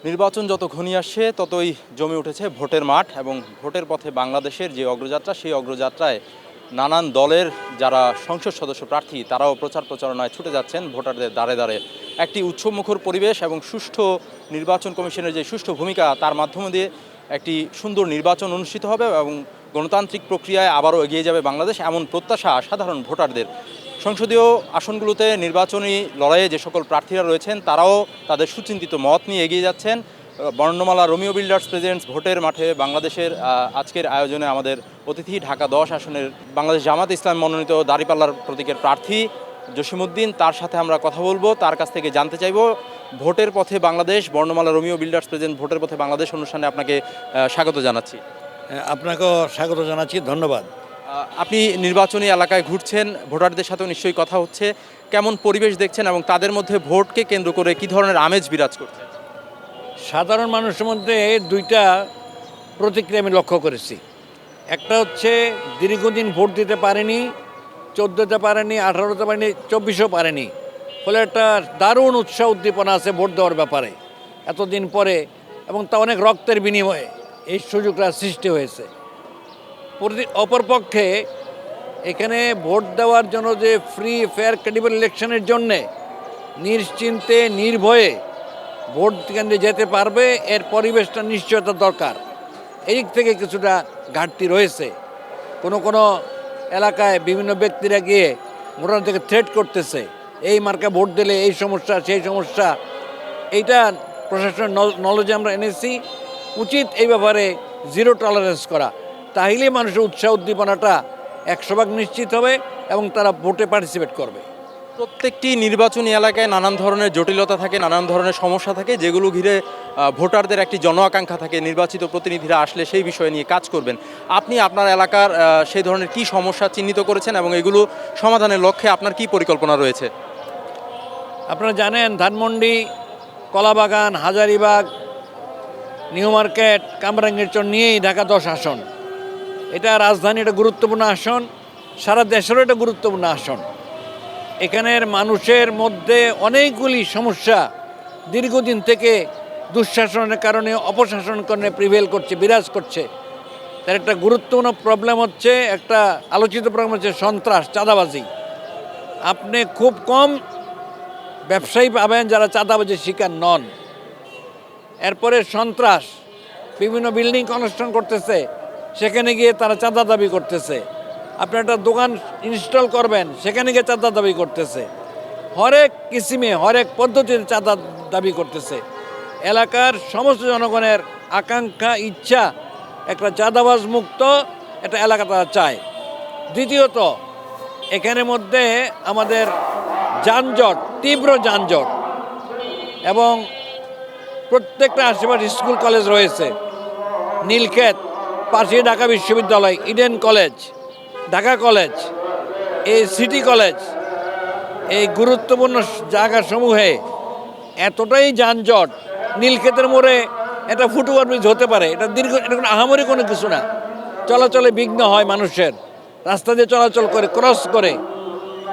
নির্বাচন যত ঘনিয়ে আসছে ততই জমে উঠেছে ভোটের মাঠ এবং ভোটের পথে বাংলাদেশের যে অগ্রযাত্রা সেই অগ্রযাত্রায় নানান দলের যারা সংসদ সদস্য প্রার্থী তারাও প্রচারণায় ছুটে যাচ্ছেন ভোটারদের দ্বারে দ্বারে। একটি উৎসবমুখর পরিবেশ এবং সুষ্ঠু নির্বাচন কমিশনের যে সুষ্ঠু ভূমিকা তার মাধ্যম দিয়ে একটি সুন্দর নির্বাচন অনুষ্ঠিত হবে এবং গণতান্ত্রিক প্রক্রিয়ায় আবারও এগিয়ে যাবে বাংলাদেশ, এমন প্রত্যাশা সাধারণ ভোটারদের। সংসদীয় আসনগুলোতে নির্বাচনী লড়াইয়ে যে সকল প্রার্থীরা রয়েছেন তারাও তাদের সুচিন্তিত মত নিয়ে এগিয়ে যাচ্ছেন। বর্ণমালা রোমিও বিল্ডার্স প্রেজেন্টস ভোটের মাঠে বাংলাদেশের আজকের আয়োজনে আমাদের অতিথি ঢাকা 10 আসনের বাংলাদেশ জামাত ইসলাম মনোনীত দাঁড়িপাল্লার প্রতীকের প্রার্থী জসিমউদ্দিন, তার সাথে আমরা কথা বলবো, তার কাছ থেকে জানতে চাইব ভোটের পথে বাংলাদেশ, বর্ণমালা রোমিও বিল্ডার্স প্রেজেন্ট ভোটের পথে বাংলাদেশ অনুষ্ঠানে আপনাকে স্বাগত জানাচ্ছি। আপনাকেও স্বাগত জানাচ্ছি, ধন্যবাদ। আপনি নির্বাচনী এলাকায় ঘুরছেন, ভোটারদের সাথেও নিশ্চয়ই কথা হচ্ছে, কেমন পরিবেশ দেখছেন এবং তাদের মধ্যে ভোটকে কেন্দ্র করে কী ধরনের আমেজ বিরাজ করছে? সাধারণ মানুষের মধ্যে দুইটা প্রতিক্রিয়া আমি লক্ষ্য করেছি। একটা হচ্ছে দীর্ঘদিন ভোট দিতে পারেনি, 14তে পারেনি, 18তে পারেনি, 24ও পারেনি, ফলে একটা দারুণ উৎসাহ উদ্দীপনা আছে ভোট দেওয়ার ব্যাপারে এতদিন পরে, এবং তা অনেক রক্তের বিনিময়ে এই সুযোগটা সৃষ্টি হয়েছে। অপরপক্ষে এখানে ভোট দেওয়ার জন্য যে ফ্রি ফেয়ার ক্রেডিবল ইলেকশনের জন্যে নিশ্চিন্তে নির্ভয়ে ভোট কেন্দ্রে যেতে পারবে, এর পরিবেশটা নিশ্চয়তা দরকার। এই দিক থেকে কিছুটা ঘাটতি রয়েছে। কোনো এলাকায় বিভিন্ন ব্যক্তিরা গিয়ে ভোটার থেকে থ্রেট করতেছে, এই মার্কা ভোট দিলে এই সমস্যা সেই সমস্যা। এইটা প্রশাসনের নলেজে আমরা এনেছি। উচিত এই ব্যাপারে জিরো টলারেন্স করা, তাহলে মানুষের উৎসাহ উদ্দীপনাটা 100% নিশ্চিত হবে এবং তারা ভোটে পার্টিসিপেট করবে। প্রত্যেকটি নির্বাচনী এলাকায় নানান ধরনের জটিলতা থাকে, নানান ধরনের সমস্যা থাকে, যেগুলো ঘিরে ভোটারদের একটি জন আকাঙ্ক্ষা থাকে নির্বাচিত প্রতিনিধিরা আসলে সেই বিষয় নিয়ে কাজ করবেন। আপনি আপনার এলাকার সেই ধরনের কি সমস্যা চিহ্নিত করেছেন এবং এগুলো সমাধানের লক্ষ্যে আপনার কি পরিকল্পনা রয়েছে? আপনারা জানেন ধানমন্ডি, কলাবাগান, হাজারীবাগ, নিউ মার্কেট, কামরাঙ্গীরচর নিয়েই ঢাকা 10 আসন। এটা রাজধানী, এটা গুরুত্বপূর্ণ আসন, সারা দেশেরও এটা গুরুত্বপূর্ণ আসন। এখানের মানুষের মধ্যে অনেকগুলি সমস্যা দীর্ঘদিন থেকে দুঃশাসনের কারণে, অপশাসনের কারণে প্রিভেল করছে, বিরাজ করছে। তার একটা গুরুত্বপূর্ণ প্রবলেম হচ্ছে, একটা আলোচিত প্রবলেম হচ্ছে সন্ত্রাস, চাঁদাবাজি। আপনি খুব কম ব্যবসায়ী পাবেন যারা চাঁদাবাজির শিকার নন। এরপরে সন্ত্রাস, বিভিন্ন বিল্ডিং কনস্ট্রাকশন করতেছে, সেখানে গিয়ে তারা চাঁদা দাবি করতেছে। আপনি একটা দোকান ইনস্টল করবেন, সেখানে গিয়ে চাঁদা দাবি করতেছে। হরেক কিসিমে, হরেক পদ্ধতিতে চাঁদা দাবি করতেছে। এলাকার সমস্ত জনগণের আকাঙ্ক্ষা, ইচ্ছা একটা চাঁদাবাজ মুক্ত একটা এলাকা তারা চায়। দ্বিতীয়ত, এখানের মধ্যে আমাদের যানজট, তীব্র যানজট, এবং প্রত্যেকটা আশেপাশে স্কুল কলেজ রয়েছে। নীলক্ষেত, পাশে ঢাকা বিশ্ববিদ্যালয়, ইডেন কলেজ, ঢাকা কলেজ, এই সিটি কলেজ, এই গুরুত্বপূর্ণ জায়গাসমূহে এতটাই যানজট। নীলক্ষেতের মোড়ে একটা ফুটওভার ব্রিজ হতে পারে, এটা এটা কোনো আহামরি কোনো কিছু না। চলাচলে বিঘ্ন হয় মানুষের, রাস্তা দিয়ে চলাচল করে, ক্রস করে,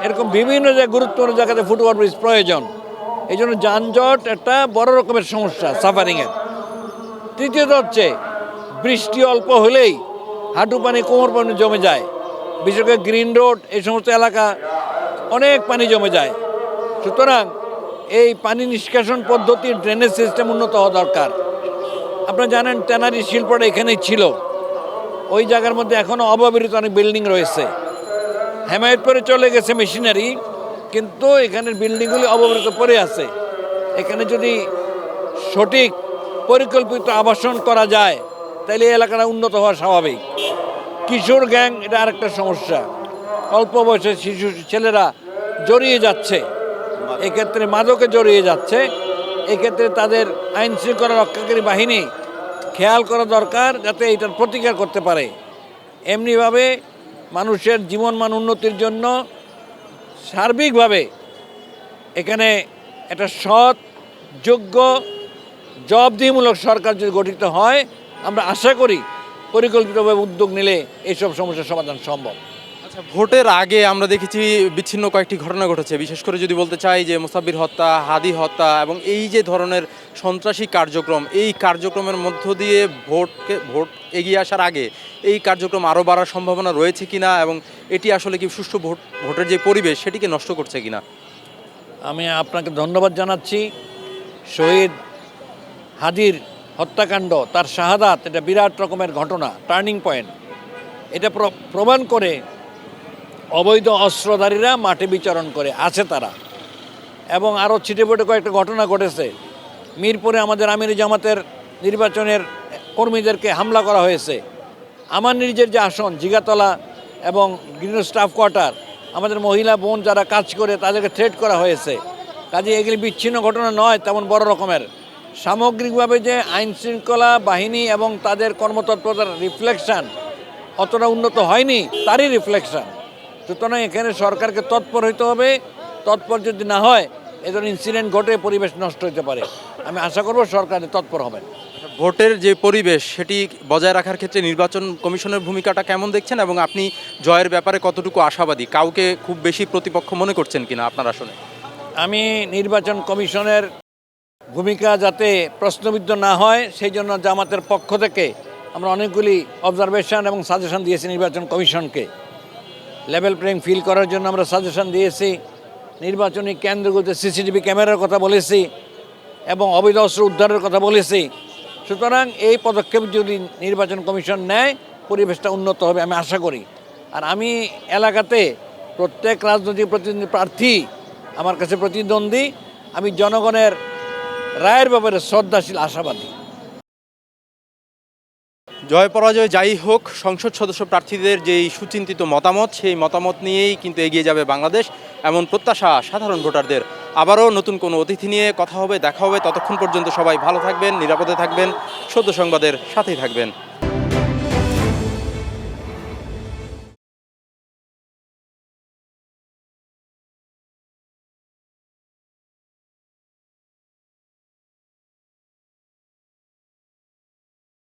এরকম বিভিন্ন জায়গায় গুরুত্বপূর্ণ জায়গাতে ফুটওভার ব্রিজ প্রয়োজন। এই জন্য যানজট একটা বড় রকমের সমস্যা সাফারিংয়ের। তৃতীয়ত হচ্ছে, বৃষ্টি অল্প হলেই হাঁটু পানি, কোমর পানি জমে যায়। বিশেষ করে গ্রিন রোড, এই সমস্ত এলাকা অনেক পানি জমে যায়। সুতরাং এই পানি নিষ্কাশন পদ্ধতি, ড্রেনেজ সিস্টেম উন্নত হওয়া দরকার। আপনারা জানেন ট্যানারি শিল্পটা এখানেই ছিল, ওই জায়গার মধ্যে এখনও অব্যবহৃত অনেক বিল্ডিং রয়েছে। হেমায়তপুরে চলে গেছে মেশিনারি, কিন্তু এখানের বিল্ডিংগুলি অব্যবহৃত পড়ে আছে। এখানে যদি সঠিক পরিকল্পিত আবাসন করা যায় তাহলে এই এলাকাটা উন্নত হওয়া স্বাভাবিক। কিশোর গ্যাং, এটা আরেকটা সমস্যা। অল্প বয়সের শিশু ছেলেরা জড়িয়ে যাচ্ছে, এক্ষেত্রে মাদকে জড়িয়ে যাচ্ছে। এক্ষেত্রে তাদের আইন শৃঙ্খলা রক্ষাকারী বাহিনী খেয়াল করা দরকার, যাতে এটার প্রতিকার করতে পারে। এমনিভাবে মানুষের জীবনমান উন্নতির জন্য সার্বিকভাবে এখানে একটা সৎ, যোগ্য, জবাবদিহিমূলক সরকার যদি গঠিত হয়, আমরা আশা করি পরিকল্পিতভাবে উদ্যোগ নিলে এইসব সমস্যার সমাধান সম্ভব। আচ্ছা, ভোটের আগে আমরা দেখেছি বিচ্ছিন্ন কয়েকটি ঘটনা ঘটেছে, বিশেষ করে যদি বলতে চাই যে মুসাব্বির হত্যা, হাদি হত্যা এবং এই যে ধরনের সন্ত্রাসী কার্যক্রম, এই কার্যক্রমের মধ্য দিয়ে ভোট এগিয়ে আসার আগে এই কার্যক্রম আরও বাড়ার সম্ভাবনা রয়েছে কিনা এবং এটি আসলে কি সুষ্ঠু ভোটের যে পরিবেশ সেটিকে নষ্ট করছে কিনা? আমি আপনাকে ধন্যবাদ জানাচ্ছি। শহীদ হাদির হত্যাকাণ্ড, তার শাহাদাত, এটা বিরাট রকমের ঘটনা, টার্নিং পয়েন্ট। এটা প্রমাণ করে অবৈধ অস্ত্রধারীরা মাঠে বিচরণ করে আছে তারা। এবং আরও ছিটেফোটে কয়েকটা ঘটনা ঘটেছে। মিরপুরে আমাদের আমিরি জামাতের নির্বাচনের কর্মীদেরকে হামলা করা হয়েছে। আমার নিজের যে আসন জিগাতলা এবং গ্রিন স্টাফ কোয়ার্টার, আমাদের মহিলা বোন যারা কাজ করে তাদেরকে থ্রেট করা হয়েছে। কাজে এগুলি বিচ্ছিন্ন ঘটনা নয়, তেমন বড় রকমের। সামগ্রিকভাবে যে আইন শৃঙ্খলা বাহিনী এবং তাদের কর্মতৎপরতার রিফ্লেকশান অতটা উন্নত হয়নি, তারই রিফ্লেকশান। সুতরাং এখানে সরকারকে তৎপর হইতে হবে। তৎপর যদি না হয় এ ধরনের ইনসিডেন্ট ঘটে পরিবেশ নষ্ট হতে পারে। আমি আশা করব সরকার তৎপর হবেন। ভোটের যে পরিবেশ সেটি বজায় রাখার ক্ষেত্রে নির্বাচন কমিশনের ভূমিকাটা কেমন দেখছেন এবং আপনি জয়ের ব্যাপারে কতটুকু আশাবাদী? কাউকে খুব বেশি প্রতিপক্ষ মনে করছেন কিনা আপনার আসনে? আমি নির্বাচন কমিশনের ভূমিকা যাতে প্রশ্নবিদ্ধ না হয় সেই জন্য জামাতের পক্ষ থেকে আমরা অনেকগুলি অবজারভেশন এবং সাজেশন দিয়েছি নির্বাচন কমিশনকে। লেভেল প্লেইং ফিল্ড করার জন্য আমরা সাজেশন দিয়েছি। নির্বাচনী কেন্দ্রগুলোতে সিসিটিভি ক্যামেরার কথা বলেছি এবং অবৈধ অস্ত্র উদ্ধারের কথা বলেছি। সুতরাং এই পদক্ষেপ যদি নির্বাচন কমিশন নেয় পরিবেশটা উন্নত হবে আমি আশা করি। আর আমি এলাকাতে প্রত্যেক রাজনৈতিক প্রতিদ্বন্দ্বী প্রার্থী আমার কাছে প্রতিদ্বন্দ্বী, আমি জনগণের রায়ের ব্যাপারে শ্রদ্ধাশীল, আশাবাদী। জয় পরাজয় যাই হোক, সংসদ সদস্য প্রার্থীদের যেই সুচিন্তিত মতামত, সেই মতামত নিয়েই কিন্তু এগিয়ে যাবে বাংলাদেশ, এমন প্রত্যাশা সাধারণ ভোটারদের। আবারও নতুন কোনো অতিথি নিয়ে কথা হবে, দেখা হবে। ততক্ষণ পর্যন্ত সবাই ভালো থাকবেন, নিরাপদে থাকবেন, সদ্য সংবাদের সাথেই থাকবেন।